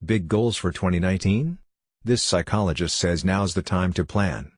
Big goals for 2019? This psychologist says now's the time to plan.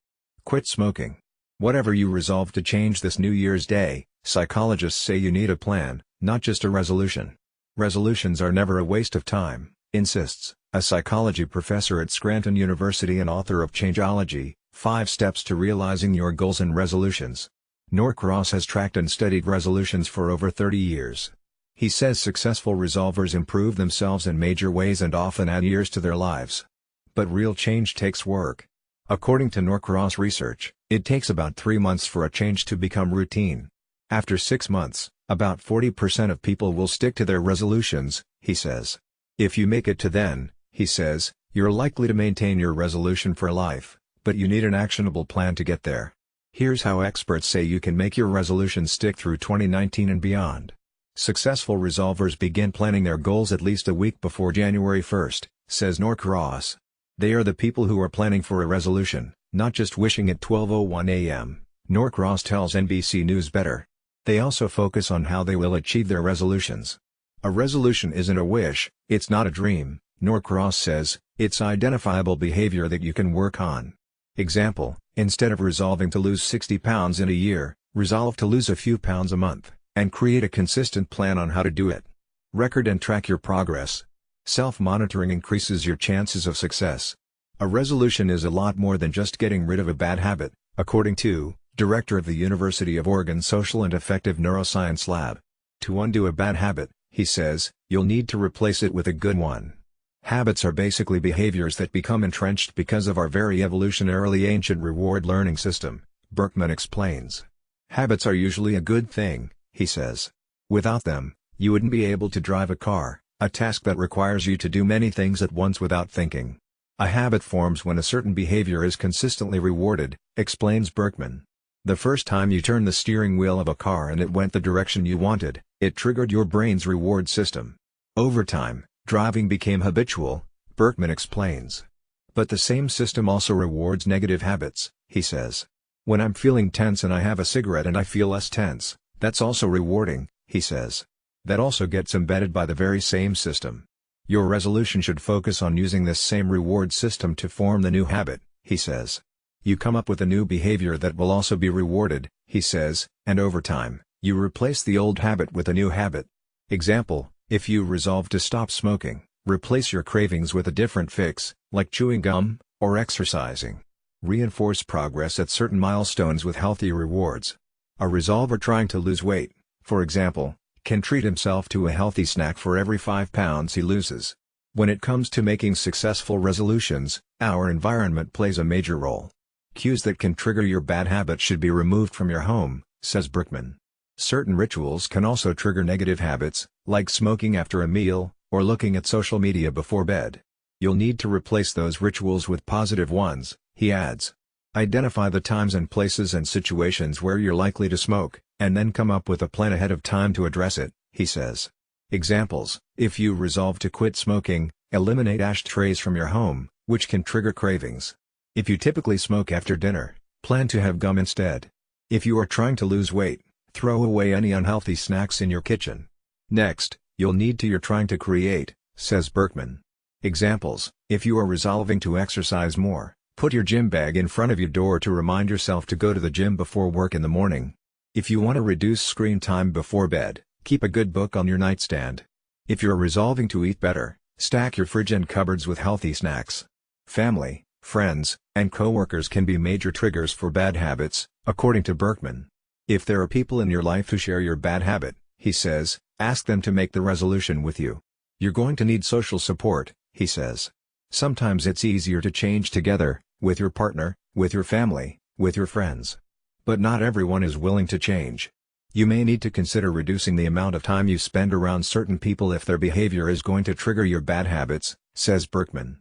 Quit smoking. Whatever you resolve to change this New Year's Day, psychologists say you need a plan, not just a resolution. Resolutions are never a waste of time, insists a psychology professor at Scranton University and author of Changeology, 5 Steps to Realizing Your Goals and Resolutions. Norcross has tracked and studied resolutions for over 30 years. He says successful resolvers improve themselves in major ways and often add years to their lives. But real change takes work. According to Norcross research, it takes about 3 months for a change to become routine. After 6 months, about 40% of people will stick to their resolutions, he says. If you make it to then, he says, you're likely to maintain your resolution for life, but you need an actionable plan to get there. Here's how experts say you can make your resolution stick through 2019 and beyond. Successful resolvers begin planning their goals at least a week before January 1st, says Norcross. They are the people who are planning for a resolution, not just wishing at 12:01 a.m., Norcross tells NBC News Better. They also focus on how they will achieve their resolutions. A resolution isn't a wish, it's not a dream, Norcross says, it's identifiable behavior that you can work on. Example, instead of resolving to lose 60 pounds in a year, resolve to lose a few pounds a month, and create a consistent plan on how to do it. Record and track your progress. Self-monitoring increases your chances of success. A resolution is a lot more than just getting rid of a bad habit, according to Director of the University of Oregon Social and Affective Neuroscience Lab. To undo a bad habit, he says, you'll need to replace it with a good one. Habits are basically behaviors that become entrenched because of our very evolutionarily ancient reward learning system, Berkman explains. Habits are usually a good thing, he says. Without them, you wouldn't be able to drive a car, a task that requires you to do many things at once without thinking. A habit forms when a certain behavior is consistently rewarded, explains Berkman. The first time you turned the steering wheel of a car and it went the direction you wanted, it triggered your brain's reward system. Over time, driving became habitual, Berkman explains. But the same system also rewards negative habits, he says. When I'm feeling tense and I have a cigarette and I feel less tense, that's also rewarding, he says. That also gets embedded by the very same system. Your resolution should focus on using this same reward system to form the new habit, he says. You come up with a new behavior that will also be rewarded, he says, and over time, you replace the old habit with a new habit. Example, if you resolve to stop smoking, replace your cravings with a different fix, like chewing gum, or exercising. Reinforce progress at certain milestones with healthy rewards. A resolver trying to lose weight, for example, can treat himself to a healthy snack for every 5 pounds he loses. When it comes to making successful resolutions, our environment plays a major role. Cues that can trigger your bad habit should be removed from your home, says Berkman. Certain rituals can also trigger negative habits, like smoking after a meal, or looking at social media before bed. You'll need to replace those rituals with positive ones, he adds. Identify the times and places and situations where you're likely to smoke, and then come up with a plan ahead of time to address it, he says. Examples, if you resolve to quit smoking, eliminate ashtrays from your home, which can trigger cravings. If you typically smoke after dinner, plan to have gum instead. If you are trying to lose weight, throw away any unhealthy snacks in your kitchen. Next, you'll need to you're trying to create, says Berkman. Examples, if you are resolving to exercise more, put your gym bag in front of your door to remind yourself to go to the gym before work in the morning. If you want to reduce screen time before bed, keep a good book on your nightstand. If you're resolving to eat better, stack your fridge and cupboards with healthy snacks. Family, friends, and coworkers can be major triggers for bad habits, according to Berkman. If there are people in your life who share your bad habit, he says, ask them to make the resolution with you. You're going to need social support, he says. Sometimes it's easier to change together, with your partner, with your family, with your friends. But not everyone is willing to change. You may need to consider reducing the amount of time you spend around certain people if their behavior is going to trigger your bad habits, says Berkman.